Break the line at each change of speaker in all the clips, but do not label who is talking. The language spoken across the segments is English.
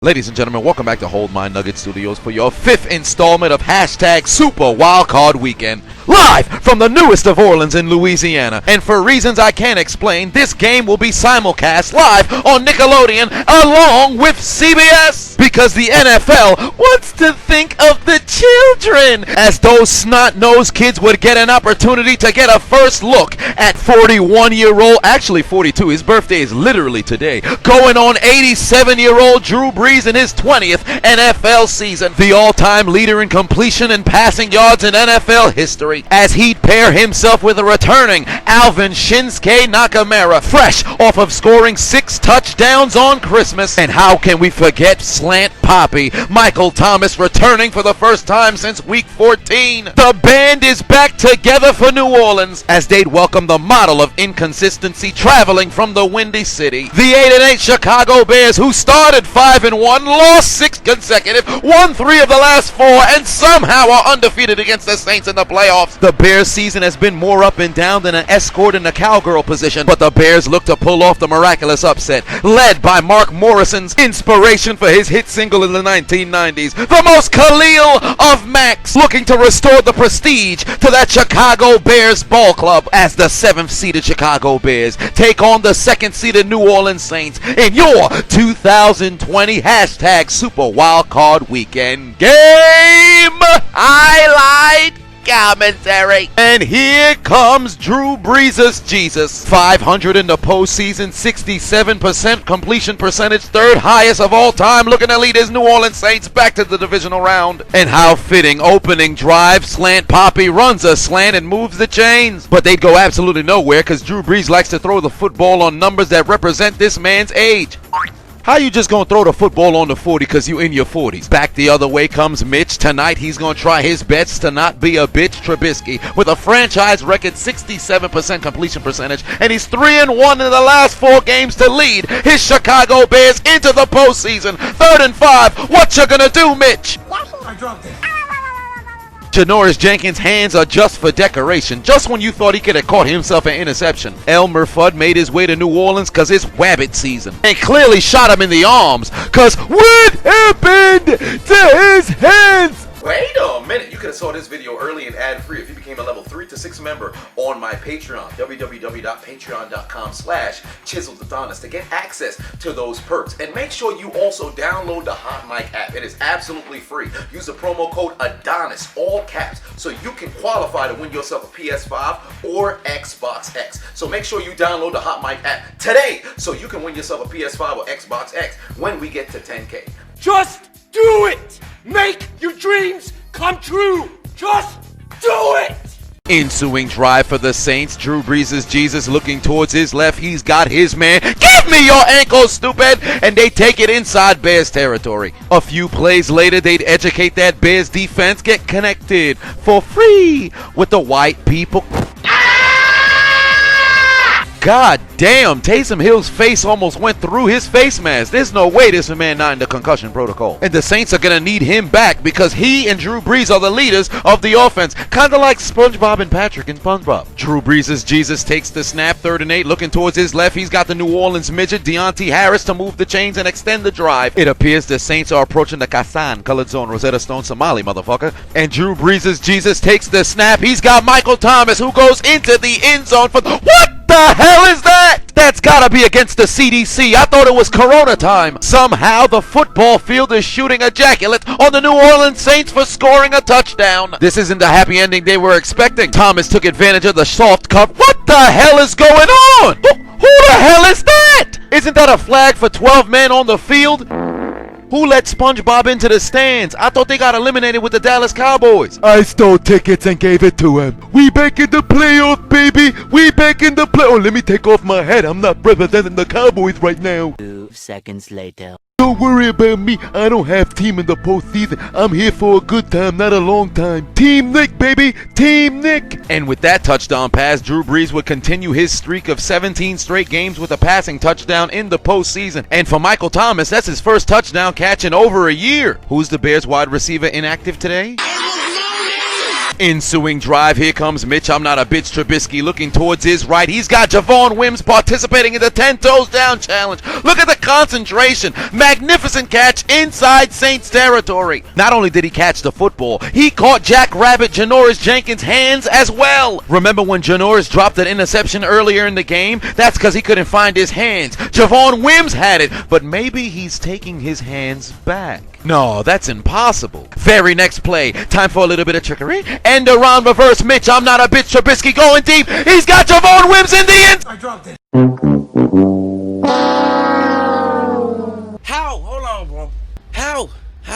Ladies and gentlemen, welcome back to Hold My Nugget Studios for your 5th installment of Hashtag Super Wildcard Weekend. Live from the newest of Orleans in Louisiana. And for reasons I can't explain, this game will be simulcast live on Nickelodeon along with CBS. Because the NFL wants to think of the children. As those snot-nosed kids would get an opportunity to get a first look at 41-year-old, actually 42, his birthday is literally today, going on 87-year-old Drew Brees in his 20th NFL season. The all-time leader in completion and passing yards in NFL history. As he'd pair himself with a returning Alvin Shinsuke Nakamura, fresh off of scoring 6 touchdowns on Christmas. And how can we forget Slant Poppy, Michael Thomas, returning for the first time since week 14. The band is back together for New Orleans as they'd welcome the model of inconsistency traveling from the Windy City. The 8-8 Chicago Bears, who started 5-1, lost 6 consecutive, won 3 of the last 4, and somehow are undefeated against the Saints in the playoffs. The Bears season has been more up and down than an escort in a cowgirl position, but the Bears look to pull off the miraculous upset, led by Mark Morrison's inspiration for his hit single in the 1990s, the most Khalil of Max, looking to restore the prestige to that Chicago Bears ball club as the 7th-seeded Chicago Bears take on the 2nd-seeded New Orleans Saints in your 2020 Hashtag Super Wildcard Weekend game highlight commentary. And here comes Drew Brees' Jesus. 500 in the postseason, 67% completion percentage, 3rd highest of all time, looking to lead his New Orleans Saints back to the divisional round. And how fitting, opening drive, Slant Poppy runs a slant and moves the chains. But they'd go absolutely nowhere because Drew Brees likes to throw the football on numbers that represent this man's age. How you just gonna throw the football on the 40 because you in your 40s? Back the other way comes Mitch. Tonight he's gonna try his best to not be a bitch. Trubisky with a franchise record 67% completion percentage, and he's 3-1 in the last 4 games to lead his Chicago Bears into the postseason. 3rd and 5. What you gonna do, Mitch?
I dropped it.
Janoris Jenkins' hands are just for decoration, just when you thought he could have caught himself an interception. Elmer Fudd made his way to New Orleans because it's Wabbit season, and clearly shot him in the arms, because what happened to his hands?
Wait a minute, you could have saw this video early and ad-free if you became a level 3 to 6 member on my Patreon, www.patreon.com/Chiseled Adonis, to get access to those perks. And make sure you also download the Hot Mic app. It is absolutely free. Use the promo code ADONIS, all caps, so you can qualify to win yourself a PS5 or Xbox X. So make sure you download the Hot Mic app today so you can win yourself a PS5 or Xbox X when we get to 10K.
Just do it! Make your dreams come true! Just do it!
Ensuing drive for the Saints. Drew Brees' Jesus looking towards his left. He's got his man. Give me your ankle, stupid! And they take it inside Bears territory. A few plays later, they'd educate that Bears defense, get connected for free with the white people. God damn, Taysom Hill's face almost went through his face mask. There's no way this man not in the concussion protocol. And the Saints are going to need him back because he and Drew Brees are the leaders of the offense. Kind of like SpongeBob and Patrick in SpongeBob. Drew Brees' Jesus takes the snap, 3rd and 8, looking towards his left. He's got the New Orleans midget, Deontay Harris, to move the chains and extend the drive. It appears the Saints are approaching the Kasan colored zone, Rosetta Stone Somali, motherfucker. And Drew Brees' Jesus takes the snap. He's got Michael Thomas, who goes into the end zone for the... What the hell is that? That's gotta be against the CDC. I thought it was Corona time. Somehow the football field is shooting ejaculate on the New Orleans Saints for scoring a touchdown. This isn't the happy ending they were expecting. Thomas took advantage of the soft cup. What the hell is going on? Who the hell is that? Isn't that a flag for 12 men on the field? Who let SpongeBob into the stands? I thought they got eliminated with the Dallas Cowboys.
I stole tickets and gave it to him. We back in the playoff, baby. We back in the play. Oh, let me take off my hat. I'm not representing the Cowboys right now.
2 seconds later.
Don't worry about me. I don't have team in the postseason. I'm here for a good time, not a long time. Team Nick, baby. Team Nick.
And with that touchdown pass, Drew Brees would continue his streak of 17 straight games with a passing touchdown in the postseason. And for Michael Thomas, that's his first touchdown catch in over a year. Who's the Bears wide receiver inactive today? Ensuing drive, here comes Mitch, I'm not a bitch Trubisky, looking towards his right. He's got Javon Wims participating in the 10 toes down challenge. Look at the concentration. Magnificent catch inside Saints territory. Not only did he catch the football, he caught Jack Rabbit Janoris Jenkins' hands as well. Remember when Janoris dropped an interception earlier in the game? That's because he couldn't find his hands. Javon Wims had it, but maybe he's taking his hands back. No, that's impossible. Very next play. Time for a little bit of trickery. End around reverse Mitch. I'm not a bitch. Trubisky going deep. He's got Javon Wims in the end.
I dropped it.
How? Hold on, bro. How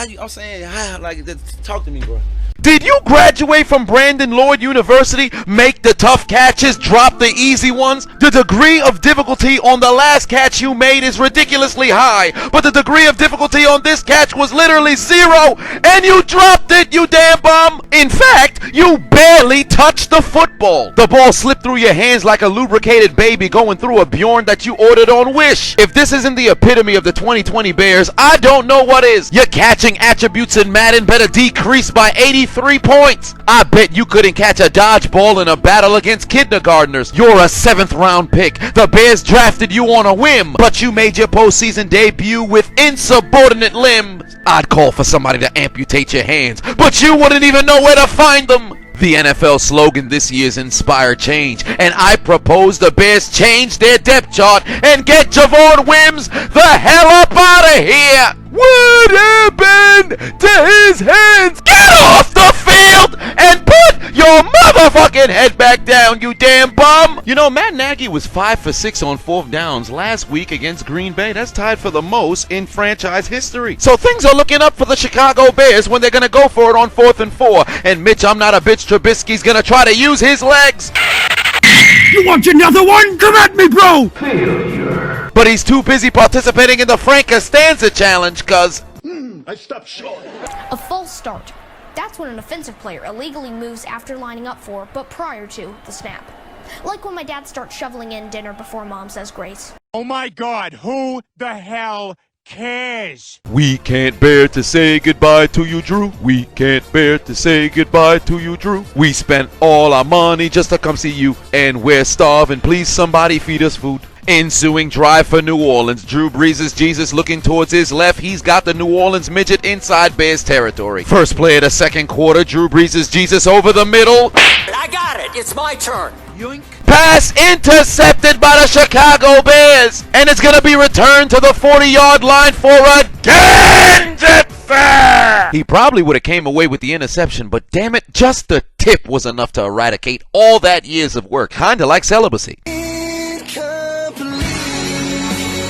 you? I'm saying, how? Like, talk to me, bro.
Did you graduate from Brandon Lloyd University, make the tough catches, drop the easy ones? The degree of difficulty on the last catch you made is ridiculously high, but the degree of difficulty on this catch was literally 0, and you dropped it, you damn bum! In fact, you barely touched the football. The ball slipped through your hands like a lubricated baby going through a Bjorn that you ordered on Wish. If this isn't the epitome of the 2020 Bears, I don't know what is. Your catching attributes in Madden better decrease by 83 points. I bet you couldn't catch a dodgeball in a battle against kindergartners. You're a 7th round pick. The Bears drafted you on a whim, but you made your postseason debut with insubordinate limbs. I'd call for somebody to amputate your hands, but you wouldn't even know where to find them. The NFL slogan this year's Inspire Change, and I propose the Bears change their depth chart and get Javon Wims the hell up out of here! What happened to his hands? Get off the field and put your motherfucking head back down, you damn bum! You know, Matt Nagy was 5 for 6 on 4th downs last week against Green Bay. That's tied for the most in franchise history. So things are looking up for the Chicago Bears when they're gonna go for it on 4th and 4. And Mitch, I'm not a bitch, Trubisky's gonna try to use his legs.
You want another one? Come at me, bro!
But he's too busy participating in the Frank Costanza challenge, cuz
I stopped short.
A false start. That's when an offensive player illegally moves after lining up for, but prior to, the snap. Like when my dad starts shoveling in dinner before mom says grace.
Oh my God, who the hell cares?
We can't bear to say goodbye to you, Drew. We can't bear to say goodbye to you, Drew. We spent all our money just to come see you, and we're starving. Please, somebody feed us food. Ensuing drive for New Orleans. Drew Brees' Jesus looking towards his left. He's got the New Orleans midget inside Bears territory. First play of the second quarter. Drew Brees' Jesus over the middle.
I got it. It's my turn.
Yoink.
Pass intercepted by the Chicago Bears. And it's going to be returned to the 40-yard line for a Genjitsu. He probably would have came away with the interception, but damn it, just the tip was enough to eradicate all that years of work. Kinda like celibacy.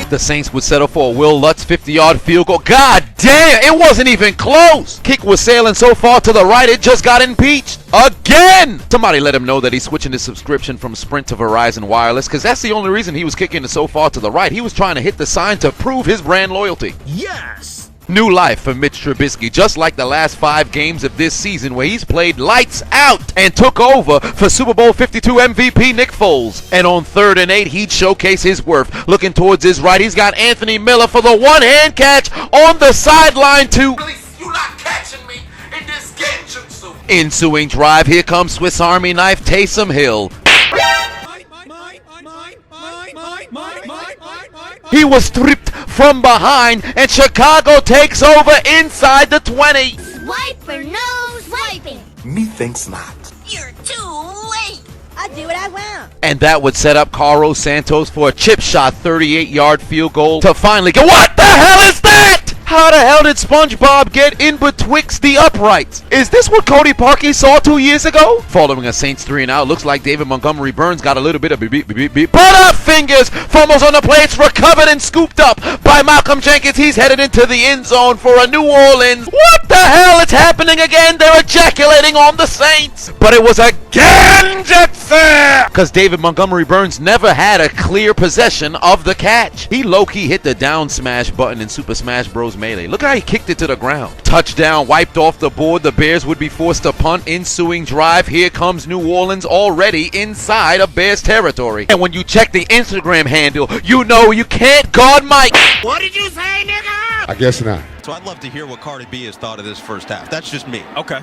The Saints would settle for a Will Lutz 50-yard field goal. God damn, it wasn't even close. Kick was sailing so far to the right, it just got impeached. Again! Somebody let him know that he's switching his subscription from Sprint to Verizon Wireless, because that's the only reason he was kicking it so far to the right. He was trying to hit the sign to prove his brand loyalty.
Yes!
New life for Mitch Trubisky, just like the last 5 games of this season where he's played lights out and took over for Super Bowl 52 MVP Nick Foles. And on 3rd and 8, he'd showcase his worth. Looking towards his right, he's got Anthony Miller for the one-hand catch on the sideline to...
You not catching me in this genjutsu.
Ensuing drive, here comes Swiss Army knife Taysom Hill. He was stripped from behind, and Chicago takes over inside the 20.
Swipe for no swiping.
Methinks not.
You're too late. I do what I want.
And that would set up Carlos Santos for a chip shot 38-yard field goal to finally go. What the hell is that? How the hell did SpongeBob get in betwixt the uprights? Is this what Cody Parkey saw 2 years ago? Following a Saints 3 and out, looks like David Montgomery Burns got a little bit of beep. Butterfingers fumbles on the play. It's recovered and scooped up by Malcolm Jenkins. He's headed into the end zone for a New Orleans. What the hell is happening again? They're ejaculating on the Saints. But it was a Genjitsu! Because David Montgomery Burns never had a clear possession of the catch. He low-key hit the down smash button in Super Smash Bros. Melee. Look how he kicked it to the ground. Touchdown wiped off the board. The Bears would be forced to punt. Ensuing drive. Here comes New Orleans already inside of Bears territory. And when you check the Instagram handle, you know you can't guard Mike.
What did you say, nigga?
I guess not.
So I'd love to hear what Cardi B has thought of this first half. That's just me.
Okay.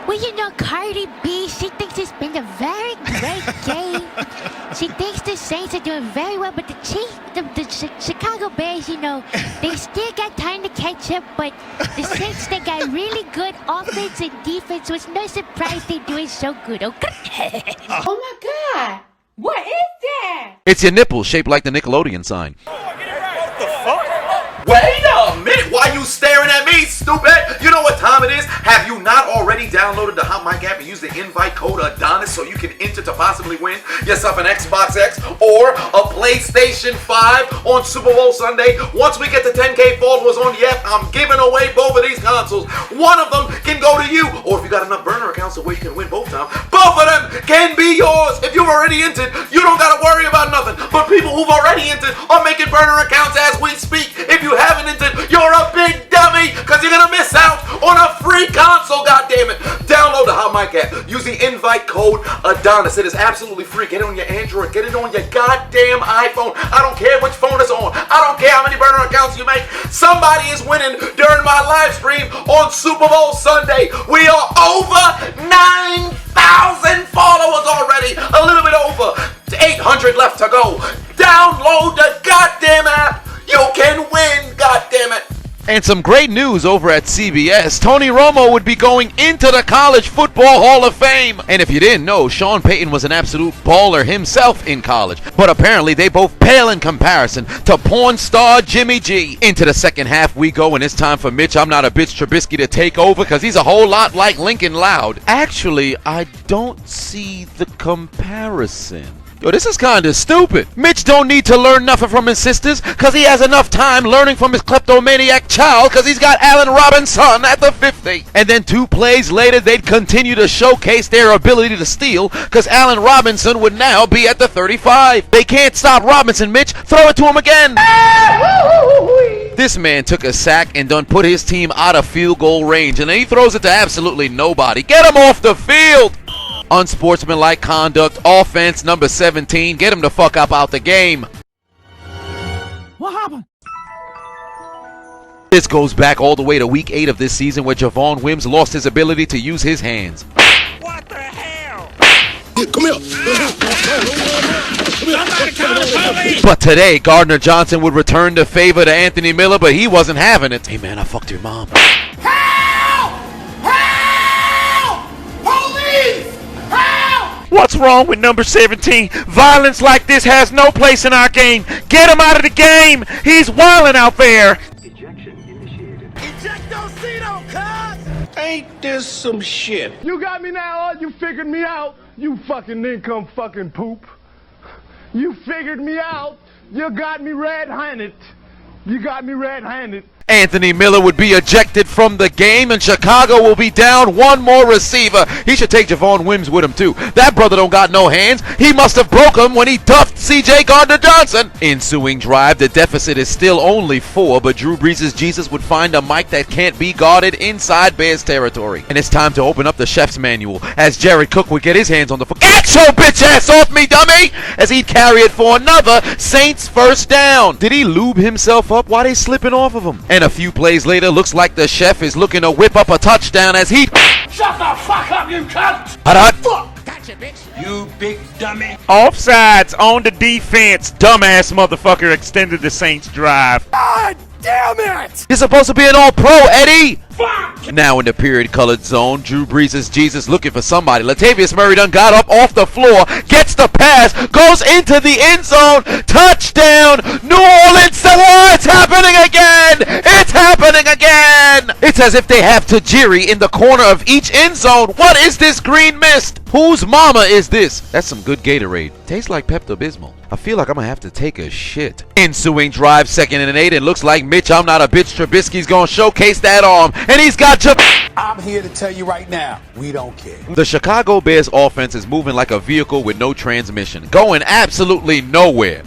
Well, you know, Cardi B, she thinks it's been a very great game. She thinks the Saints are doing very well, but the Chicago Bears, you know, they still got time to catch up, but the Saints, they got really good offense and defense, so it's no surprise they're doing so good, okay?
Oh my God. What is that?
It's your nipple shaped like the Nickelodeon sign.
Wait a minute, why you staring at me, stupid? You know what time it is? Have you not already downloaded the Hot Mic app and used the invite code Adonis so you can enter to possibly win yourself an Xbox X or a PlayStation 5 on Super Bowl Sunday? Once we get to 10K followers on the app, I'm giving away both of these consoles. One of them can go to you, or if you got enough burner accounts where you can win both times, both of them can be yours. If you've already entered, you don't gotta worry about nothing. But people who've already entered are making burner accounts as we speak. If you haven't entered, you're a big dummy, because you're gonna miss out on a free console, goddammit. Download the Hot Mic app. Use the invite code Adonis. It is absolutely free. Get it on your Android. Get it on your goddamn iPhone. I don't care which phone it's on. I don't care how many burner accounts you make. Somebody is winning during my live stream on Super Bowl Sunday. We are over 9,000 followers already. A little bit over. 800 left to go. Download the goddamn app. You can win, goddammit.
And some great news over at CBS. Tony Romo would be going into the College Football Hall of Fame. And if you didn't know, Sean Payton was an absolute baller himself in college. But apparently they both pale in comparison to porn star Jimmy G. Into the second half we go, and it's time for Mitch I'm Not a Bitch Trubisky to take over, because he's a whole lot like Lincoln Loud. Actually, I don't see the comparison. Yo, this is kinda stupid. Mitch don't need to learn nothing from his sisters, cause he has enough time learning from his kleptomaniac child, cause he's got Allen Robinson at the 50. And then 2 plays later, they'd continue to showcase their ability to steal, cause Allen Robinson would now be at the 35. They can't stop Robinson, Mitch. Throw it to him again. This man took a sack and done put his team out of field goal range, and then he throws it to absolutely nobody. Get him off the field. Unsportsmanlike conduct, offense number 17. Get him the fuck up out the game.
What happened?
This goes back all the way to week 8 of this season, where Javon Wims lost his ability to use his hands.
What the hell?
Come here.
Somebody call the police!
But today, Gardner Johnson would return the favor to Anthony Miller, but he wasn't having it. Hey man, I fucked your mom.
Help! Help! Police! Help!
What's wrong with number 17? Violence like this has no place in our game. Get him out of the game. He's wilding out there.
Ejectocito, cuz!
Ain't this some shit?
You got me now, you figured me out. You fucking income fucking poop. You figured me out. You got me red-handed. You got me red-handed.
Anthony Miller would be ejected from the game, and Chicago will be down one more receiver. He should take Javon Wims with him too. That brother don't got no hands. He must have broke them when he duffed CJ Gardner-Johnson. Ensuing drive, the deficit is still only 4, but Drew Brees' Jesus would find a mic that can't be guarded inside Bears territory. And it's time to open up the chef's manual, as Jared Cook would get his hands on the foot. Get your bitch ass off me, dummy! As he'd carry it for another Saints first down. Did he lube himself up? Why they slipping off of him? And a few plays later, looks like the chef is looking to whip up a touchdown as he...
Shut the fuck up, you cunt!
Fuck!
Gotcha, bitch! You big dummy!
Offsides on the defense. Dumbass motherfucker extended the Saints drive.
God damn it!
You're supposed to be an all-pro, Eddie!
Fuck!
Now in the period-colored zone, Drew Brees' Jesus looking for somebody. Latavius Murray done got up off the floor, gets the pass, goes into the end zone, touchdown, New Orleans. It's happening again! It's happening again! It's as if they have Tajiri in the corner of each end zone. What is this green mist? Whose mama is this? That's some good Gatorade. Tastes like Pepto-Bismol. I feel like I'm gonna have to take a shit. Ensuing drive, 2nd and 8, and looks like Mitch I'm Not a Bitch Trubisky's gonna showcase that arm, and he's got
I'm here to tell you right now, we don't care.
The Chicago Bears offense is moving like a vehicle with no transmission, going absolutely nowhere.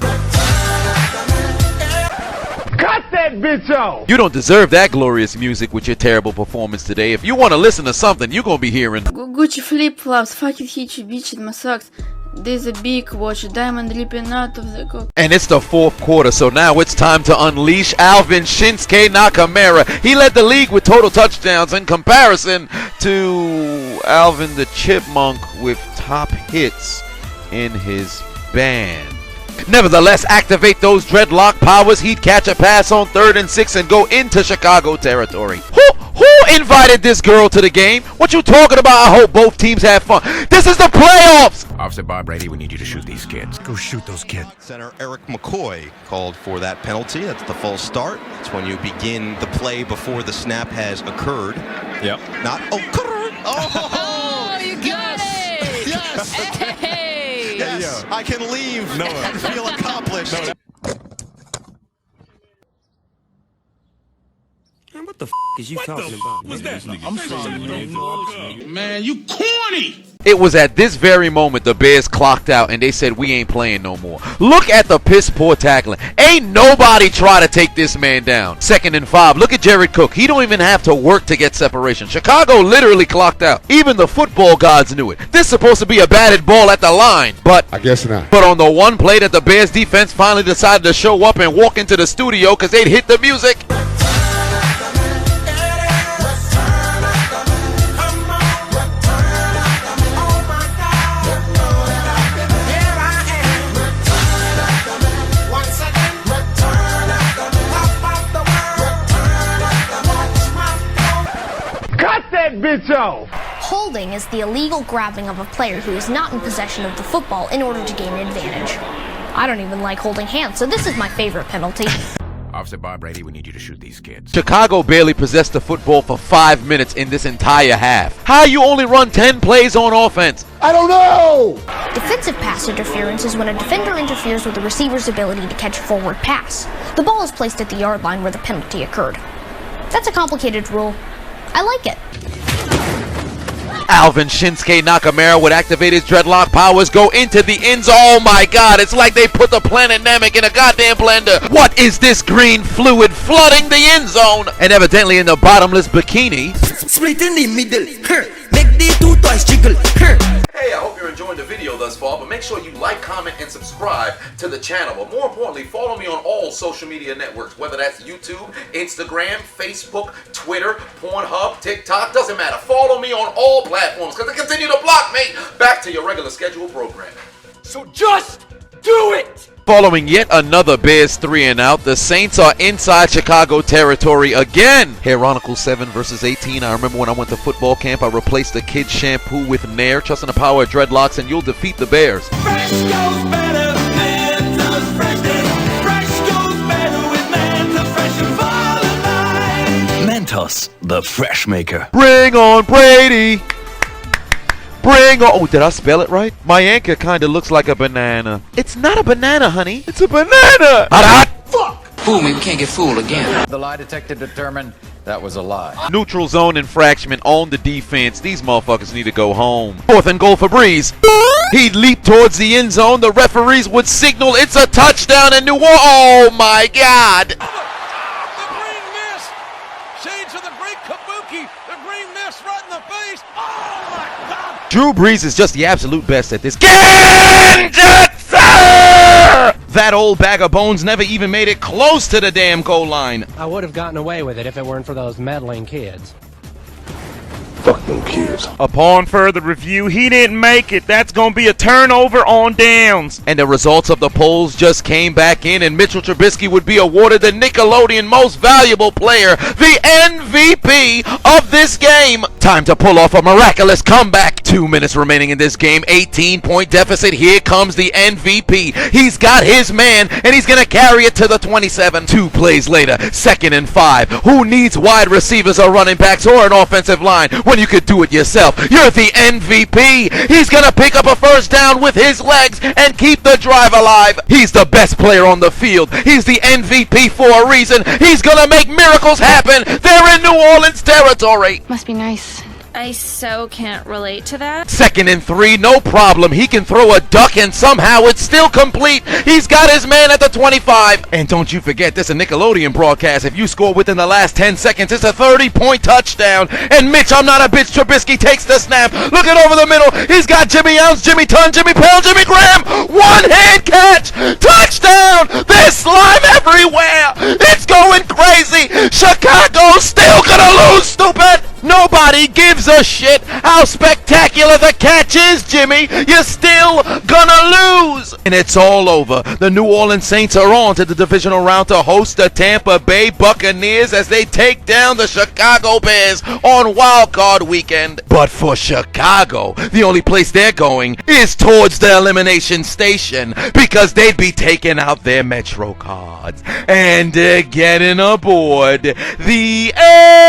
Cut that bitch off!
You don't deserve that glorious music with your terrible performance today. If you want to listen to something, you're gonna be hearing
Gucci flip-flops, fucking hitchy bitch in my socks. There's a big watch, diamond dripping out of the cock.
And it's the 4th quarter, so now it's time to unleash Alvin Shinsuke Nakamura. He led the league with total touchdowns in comparison to
Alvin the Chipmunk with top hits in his band.
Nevertheless, activate those dreadlock powers. He'd catch a pass on 3rd and 6 and go into Chicago territory. Who invited this girl to the game? What you talking about? I hope both teams have fun. This is the playoffs!
Officer Bob Brady, we need you to shoot these kids.
Go shoot those kids. Center Eric McCoy called for that penalty. That's the false start. That's when you begin the play before the snap has occurred.
Yep.
Not occurred.
Oh, you got it!
Yes!
Hey!
Yes, I can leave. No. And feel accomplished. No.
What the f is you talking about?
What's that? I'm sorry. Man, you corny!
It was at this very moment the Bears clocked out and they said we ain't playing no more. Look at the piss poor tackling. Ain't nobody try to take this man down. 2nd and 5. Look at Jared Cook. He don't even have to work to get separation. Chicago literally clocked out. Even the football gods knew it. This is supposed to be a batted ball at the line, but
I guess not.
But on the one play that the Bears defense finally decided to show up and walk into the studio because they'd hit the music.
That bitch off.
Holding is the illegal grabbing of a player who is not in possession of the football in order to gain an advantage. I don't even like holding hands, so this is my favorite penalty.
Officer Bob Brady, we need you to shoot these kids.
Chicago barely possessed the football for 5 minutes in this entire half. How you only run 10 plays on offense?
I don't know!
Defensive pass interference is when a defender interferes with the receiver's ability to catch a forward pass. The ball is placed at the yard line where the penalty occurred. That's a complicated rule. I like it.
Alvin Shinsuke Nakamura would activate his dreadlock powers, go into the end zone. Oh my god, it's like they put the planet Namek in a goddamn blender. What is this green fluid flooding the end zone? And evidently in the bottomless bikini.
Split in the middle. Make the two toys jiggle.
Hey, I hope you're enjoying the video thus far, but make sure you like, comment, and subscribe to the channel. But more importantly, follow me on all social media networks, whether that's YouTube, Instagram, Facebook, Twitter, Pornhub, TikTok, doesn't matter. Follow me on all platforms because they continue to block me. Back to your regular scheduled programming.
So just do it!
Following yet another Bears 3 and out, the Saints are inside Chicago territory again. Heronical 7 versus 18. I remember when I went to football camp, I replaced the kids' shampoo with Nair. Trust in the power of dreadlocks and you'll defeat the Bears.
Fresh goes better, Mentos Fresh. Fresh goes better with Mentos Fresh and Volatile.
Mentos, the fresh maker.
Bring on Brady. Bring on. Oh, did I spell it right? My anchor kind of looks like a banana. It's not a banana, honey. It's a banana.
Fuck!
Fool me, we can't get fooled again.
The lie detector determined that was a lie.
Neutral zone infraction on the defense. These motherfuckers need to go home. 4th and goal for Breeze. He'd leap towards the end zone. The referees would signal it's a touchdown in New Orleans. Oh my God.
The green mist! Shades of the great Kabuki! The green mist right in the face! Oh my God!
Drew Brees is just the absolute best at this. That old bag of bones never even made it close to the damn goal line.
I would have gotten away with it if it weren't for those meddling kids.
Fuck them kids.
Upon further review, he didn't make it. That's going to be a turnover on downs.
And the results of the polls just came back in, and Mitchell Trubisky would be awarded the Nickelodeon Most Valuable Player, the MVP of this game. Time to pull off a miraculous comeback. 2 minutes remaining in this game, 18-point deficit. Here comes the MVP. He's got his man, and he's going to carry it to the 27. 2 plays later, 2nd and 5. Who needs wide receivers or running backs or an offensive line when you could do it yourself? You're the MVP. He's going to pick up a first down with his legs and keep the drive alive. He's the best player on the field. He's the MVP for a reason. He's going to make miracles happen. They're in New Orleans territory.
Must be nice.
I so can't relate to that.
2nd and 3, no problem. He can throw a duck and somehow it's still complete. He's got his man at the 25. And don't you forget, this is a Nickelodeon broadcast. If you score within the last 10 seconds, it's a 30-point touchdown. And Mitch, I'm not a bitch, Trubisky takes the snap. Looking over the middle. He's got Jimmy Ounce, Jimmy Tunn, Jimmy Pell, Jimmy Graham. One-hand catch. Touchdown. There's slime everywhere. It's going crazy. Chicago's still gonna lose, stupid. Nobody nobody gives a shit how spectacular the catch is, Jimmy. You're still gonna lose. And it's all over. The New Orleans Saints are on to the divisional round to host the Tampa Bay Buccaneers as they take down the Chicago Bears on Wild Card Weekend. But for Chicago, the only place they're going is towards the elimination station because they'd be taking out their Metro cards and getting aboard the L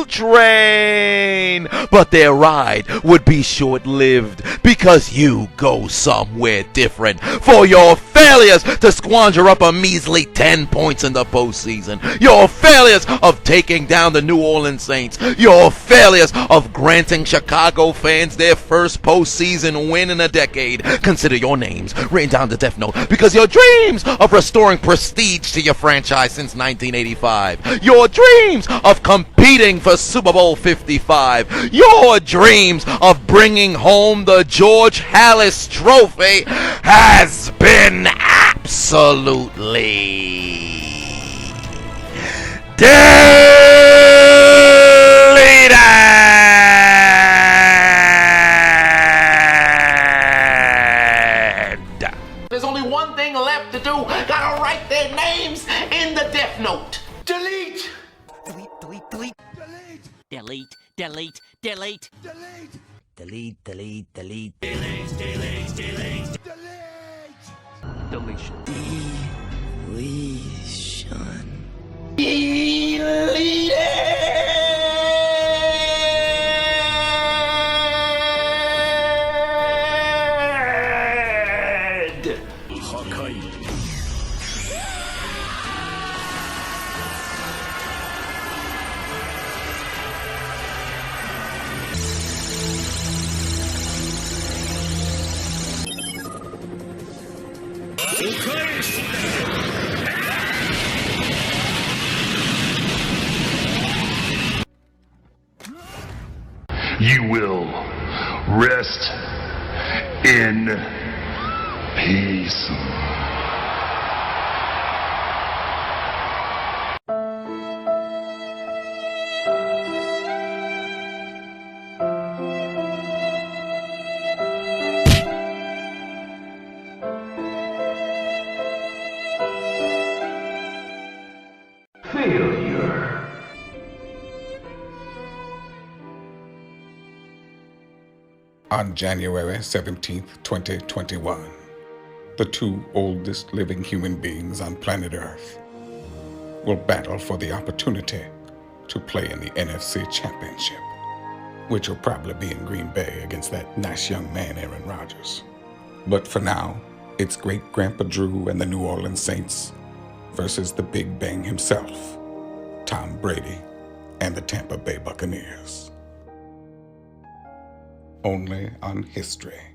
train. But their ride would be short-lived because you go somewhere different for your failures to squander up a measly 10 points in the postseason, your failures of taking down the New Orleans Saints, your failures of granting Chicago fans their first postseason win in a decade. Consider your names written down the death note because your dreams of restoring prestige to your franchise since 1985, your dreams of competing for Super Bowl 55, your dreams of bringing home the George Halas Trophy has been absolutely deleted.
There's only one thing left to do. Gotta write their names in the death note. Delete!
Delete, delete, delete. Delete, delete, delete. Delete. Delete, delete, delete. Delete, delete, delete. Deletion.
You will rest in peace. Failure.
On January 17th, 2021, the two oldest living human beings on planet Earth will battle for the opportunity to play in the NFC Championship, which will probably be in Green Bay against that nice young man, Aaron Rodgers. But for now, it's Great-Grandpa Drew and the New Orleans Saints versus the Big Bang himself, Tom Brady and the Tampa Bay Buccaneers. Only on History.